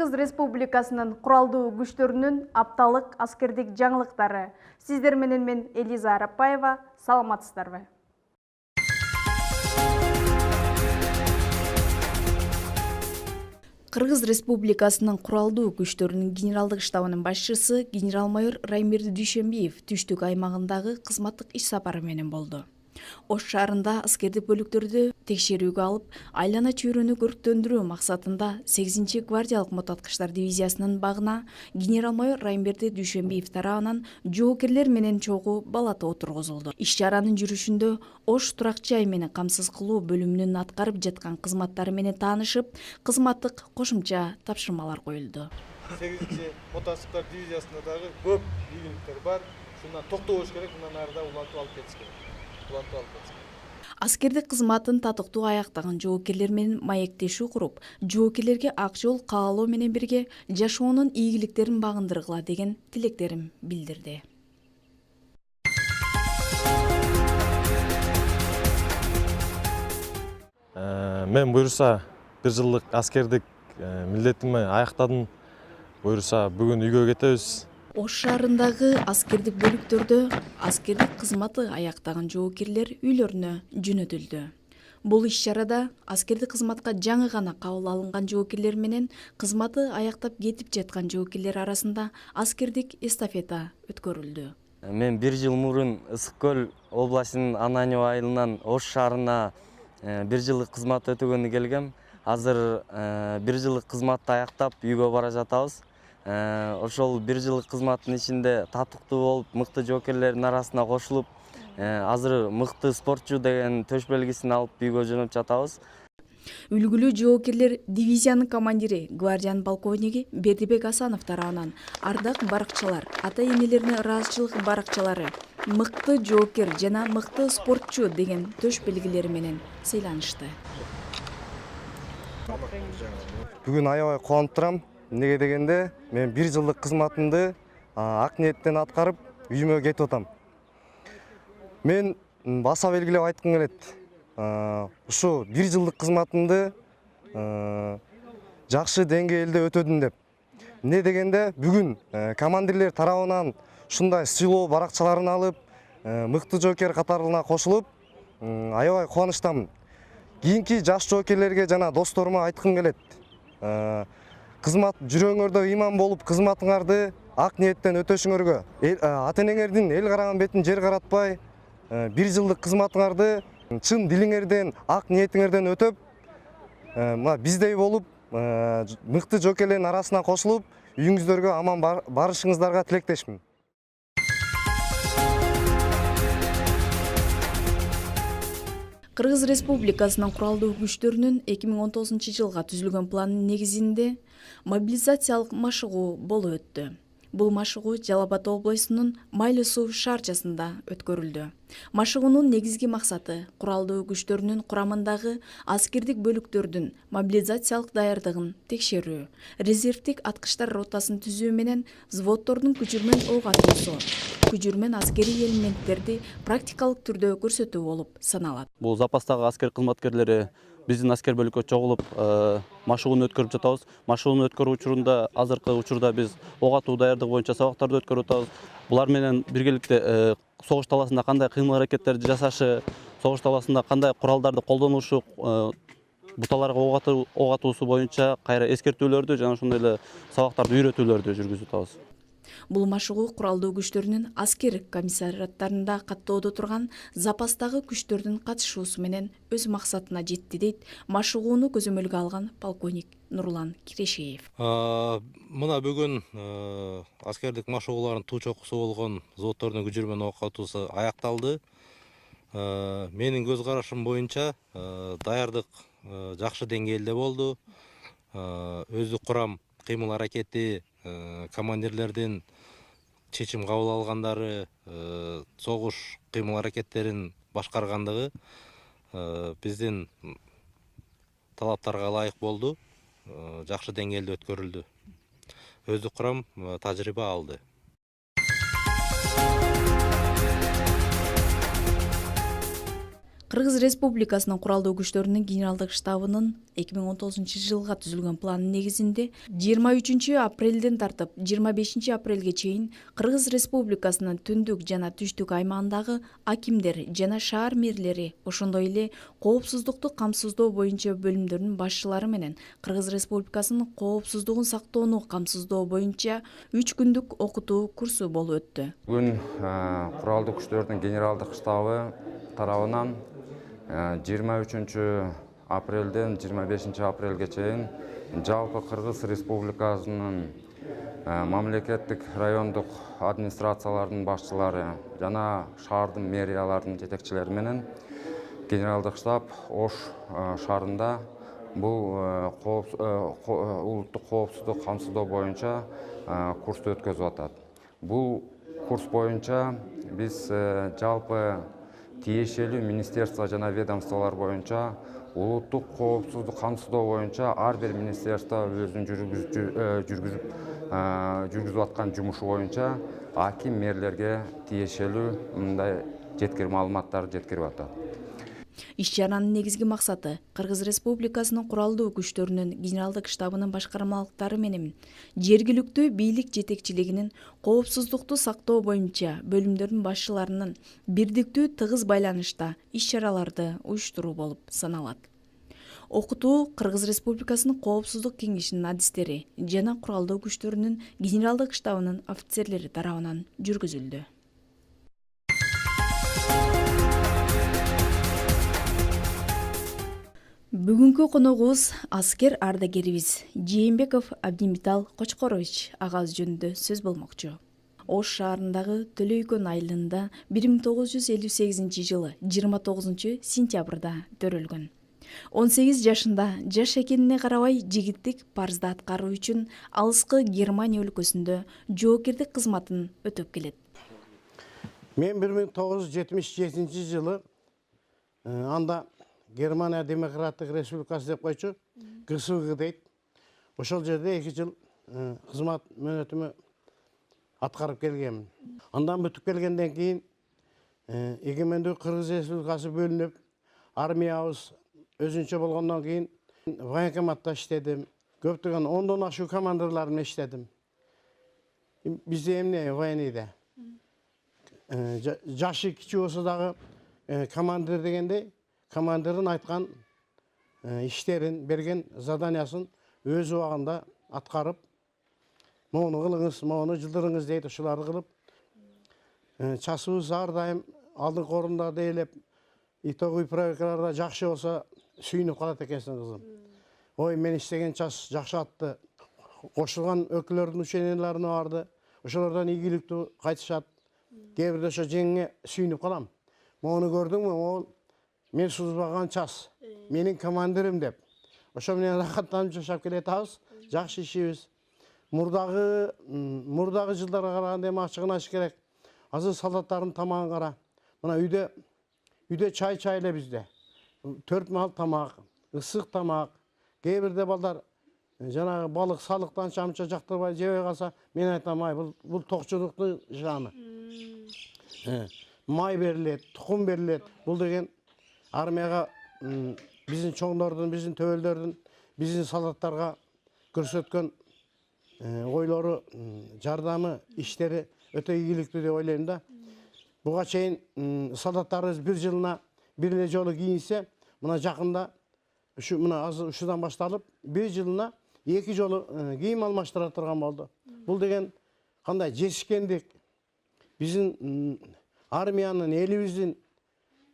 Кыргыз Республикасынын куралдуу күчтөрүнүн апталык аскердик жаңылыктары. Сиздер менен мен Элиза Арапбаева, саламатсыздарбы? Кыргыз Республикасынын куралдуу күчтөрүнүн генералдык штабынын башчысы генерал-майор Раймирди Дүйшөнбиев түштүк аймагындагы кызматтык иш сапары менен болду. Ош шаарында аскердик бөлүктөрдү текшерүүгө алып, айлана чөйрөнү көрктөндүрүү максатында 8-чи гвардиялык мотоаткычтар дивизиясынын багына генерал-майор Раймирди Дүйшөнбиев тарабынан жоокерлер менен чогуу балата отургузулду. Иш-чаранын жүрүшүндө Ош турак жай менен камсыз кылуу бөлүмүнүн аткарып жаткан кызматтары менен таанышып, кызматтык кошумча тапшырмалар коюлду. 8-чи мотоциклдар дивизиясында дагы көп ийгиликтер бар. Шундан токтобош керек, мындан арда улантып алып кетиш керек. Аскердик кызматын татыктуу аяктаган жоокерлер менен маектешүү куруп, жоокерлерге ак жол каалоо менен бирге жашоонун ийгиликтерин багындыргыла деген тилектерин билдирди. Мен буюрса 1 жылдык аскердик милдетимди аяктадым. Буюрса бүгүн үйгө кетебиз. Ош шаарындагы аскердик бөлүктөрдө аскердик кызматы аяктаган жоокерлер үйлөрүнө жөнөтүлдү. Бул иш-чарада аскердик кызматка жаңы гана кабыл алынган жоокерлер менен кызматы аяктап кетип жаткан жоокерлер арасында аскердик эстафета өткөрүлдү. Мен 1 жыл мурун Ысык Көл областынын Ананьев айылынан Ош шаарына 1 жылдык кызмат өтөгөнү келгем. Азыр 1 жылдык кызматты аяктап үйгө бара жатабыз. Ошол 1 жылдык кызматтын ичинде татыктуу болуп, мыкты жоокерлердин арасына кошулуп, азыр мыкты спортчу деген төш белгисин алып үйгө жөнөп жатабыз. Үлгүлүү жоокерлер дивизиянын командири гвардиянын полковниги Бердибек Асанов тарабынан ардак баракчалар, ата-энелерине ыраазычылык баракчалары, мыкты жоокер жана мыкты спортчу деген төш белгилери менен сыйланышты. Бүгүн аябай кубанып турам. Неге дегенде, мен 1 жылдык кызматымды ак ниеттен аткарып, үйүмө кетип атам. Мен баса белгилеп айткым келет. Ушу 1 жылдык кызматымды жакшы деңгээлде өтөдүм деп. Не дегенде, бүгүн командирлер тарабынан ушундай сыйлоо баракчаларын алып, мыкты жоокер катарына кошулуп, аябай кубанычтамын. Кийинки жаш жоокерлерге жана досторума айткым келет. Кызмат жүрөңөрдө ыйман болуп, кызматыңарды ак ниеттен өтөшүңөргө, ата-энеңердин эл караган бетин жер каратпай, 1 жылдык кызматыңарды чын дилиңерден, ак ниетиңерден өтөп, биздей болуп, мыкты жоокерлердин арасына кошулуп, үйүңүздөргө аман барышыңыздарга тилектешмин. Кыргыз Республикасынын куралдуу күчтөрүнүн 2019 жылга түзүлгөн планын негизинде мобилизациялык машыгуу болуп өттү. Бул машыгуу Жалал Абад облусунун Майлы суу шаарчасында өткөрүлдү. Машыгуунун негизги максаты куралдуу күчтөрүнүн курамындагы аскердик бөлүктөрдүн мобилизациялык даярдыгын текшерүү, резервдик аткычтар ротасын түзүү менен взводдордун күчүрмөн ок атуусу, күчүрмөн аскерий элементтерди практикалык түрдө көрсөтүү болуп саналат. Бул запастагы аскер кызматкерлери биздин аскер бөлүккө чогулуп, машыгууну өткөрүп жатабыз. Машыгууну өткөрүү учурунда, азыркы учурда биз ок атуу даярдыгы боюнча сабактарды өткөрүп атабыз. Булар менен биргеликте согуш таласында кандай кыймыл аракеттерди жасашы, согуш таласында кандай куралдарды колдонушу, буталарга ок атуусу боюнча кайра эскертүүлөрдү жана ошондой эле сабактарды үйрөтүүлөрдү жүргүзүп атабыз. Бул машыгуу куралдуу күчтөрүнүн аскер комиссариаттарында каттоодо турган запастагы күчтөрдүн катышуусу менен өз максатына жетти дейт машыгууну көзөмөлгө алган полковник Нурлан Кирешеев. Мына бүгүн аскердик машыгуулардын туу чокусу болгон взводдордун күчүрмөн ок атуусу аякталды. Менин көз карашым боюнча даярдык жакшы деңгээлде болду. Өздүк курам кыймыл аракети, командирлердин чечим кабыл алгандары, согуш кыймыл аракеттерин башкаргандыгы биздин талаптарга ылайык болду. Жакшы деңгээлде өткөрүлдү. Өздүк курам тажрыйба алды. Кыргыз Республикасынын куралдуу күчтөрүнүн генералдык штабынын 2019 жылга түзүлгөн планын негизинде 23 апрелден тартып 25 апрелге чейин Кыргыз Республикасынын түндүк жана түштүк аймагындагы акимдер жана шаар мэрлери, ошондой эле коопсуздукту камсыздоо боюнча бөлүмдөрдүн башчылары менен Кыргыз Республикасынын коопсуздугун сактоону камсыздоо боюнча 3 күндүк окутуу курсу болуп өттү. Бүгін құралды күштердің генералдық штабы тарабынан 23 апрелден 25 апрелге чейин жалпы Кыргыз Республикасынын мамлекеттик райондук администрациялардын башчылары жана шаардын мэриялардын жетекчилери менен генералдык штаб Ош шаарында бул улуттук коопсуздук камсыздоо боюнча курсту өткөзүп атат. Бул курс боюнча биз жалпы тиешелүү министерство жана ведомстволор боюнча улуттук коопсуздук камсыздоо боюнча ар бир министерство өзүнүн жүргүзүп аткан жумушу боюнча аким мэрлерге тиешелүү мындай жеткир маалыматтарды жеткирип атат. Иш-чаранын негизги максаты Кыргыз Республикасынын куралдуу күчтөрүнүн генералдык штабынын башкармалыктары менен жергиликтүү бийлик жетекчилигинин коопсуздукту сактоо боюнча бөлүмдөрдүн башчыларынын бирдиктүү тыгыз байланышта иш-чараларды уюштуруу болуп саналат. Окутуу Кыргыз Республикасынын коопсуздук кеңешинин адистери жана куралдуу күчтөрүнүн генералдык штабынын офицерлери тарабынан жүргүзүлдү. Бүгүнкү коногубуз аскер ардагерибиз Жээнбеков Абдимитал Кочкорович агабыз жөнүндө сөз болмокчу. Ош шаарындагы Төлөйкөн айылында 1958 жылы 29 сентябрда төрөлгөн. 18 жашында жаш экенине карабай жигиттик парызды аткаруу үчүн алыскы Германия өлкөсүндө жоокердик кызматын өтөп келет. Мен 1977 жылы анда Германия Демократтык Республикасы деп койчу, ГСВГ дейт. Ошол жерде 2 жыл кызмат мөөнөтүмө аткарып келгенмин. Андан бүтүп келгенден кийин эгемендүү Кыргыз Республикасы бөлүнүп, армиябыз өзүнчө болгондон кийин военкоматта иштедим. Көптөгөн 10дон ашуу командирлар менен иштедим. Бизде эмне военийде? Жашы кичүү болсо дагы командир дегенде командирин айткан иштерин берген заданиясын өз убагында аткарып, моуну кылыңыз, моуну жылдырыңыз дейт, ошоларды кылып, часыбыз ар дайым алдыңкы орундарда ээлеп, итогуй проектларда жакшы болсо сүйүнүп калат экенсиң кызым. Ой, мен иштеген час жакшы атты. Кошулган өкүлөрдүн ученияларына барды. Ошолордон ийгиликтүү кайтышат. Кээ бирде ошо жеңиңе сүйүнүп калам. Моуну көрдүңбү? Могул мен сузбаган час, менин командирим деп. Ошо менен рахаттанып жашап келатабыз, жакшы ишибиз. Мурдагы жылдарга караганда эми ачыгын айтыш керек. Азыр солдаттардын тамагын кара. Мына үйдө чай эле бизде. 4 мал тамак, ысык тамак. Кээ бирде балдар жанагы балык салыктан чамча жактырбай жебей калса, мен айтам, ай, бул токчулуктун жаны. Май берилет, тукум берилет. Бул деген армияга биздин чоңдордун, биздин төбөлдөрдүн, биздин солдаттарга көрсөткөн ойлору, жардамы, иштери өтө ийгиликтүү деп ойлойм да. Буга чейин солдаттарыбыз бир жылына бир эле жолу кийинсе, мына жакында мына азыр ушудан башталып, бир жылына 2 жолу кийим алмаштыра турган болду. Бул деген кандай жетишкендик, биздин армиянын, элибиздин,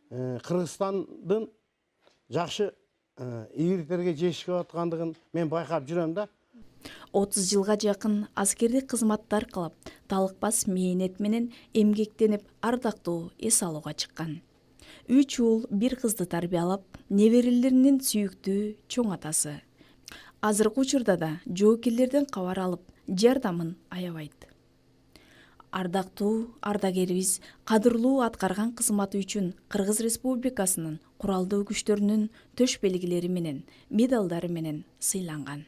Кыргызстандын жакшы ийгиликтерге жетишип аткандыгын мен байкап жүрөм да. 30 жылга жакын аскердик кызматтар кылып, талыкпас мээнет менен эмгектенип, ардактуу эс алууга чыккан. 3 уул, 1 кызды тарбиялап, неберелеринин сүйүктүү чоң атасы. Азыркы учурда да жоокерлерден кабар алып, жардамын аябайт. Ардактуу ардагерибиз кадырлуу аткарган кызматы үчүн Кыргыз Республикасынын куралдуу күчтөрүнүн төш белгилери менен, медалдары менен сыйланган.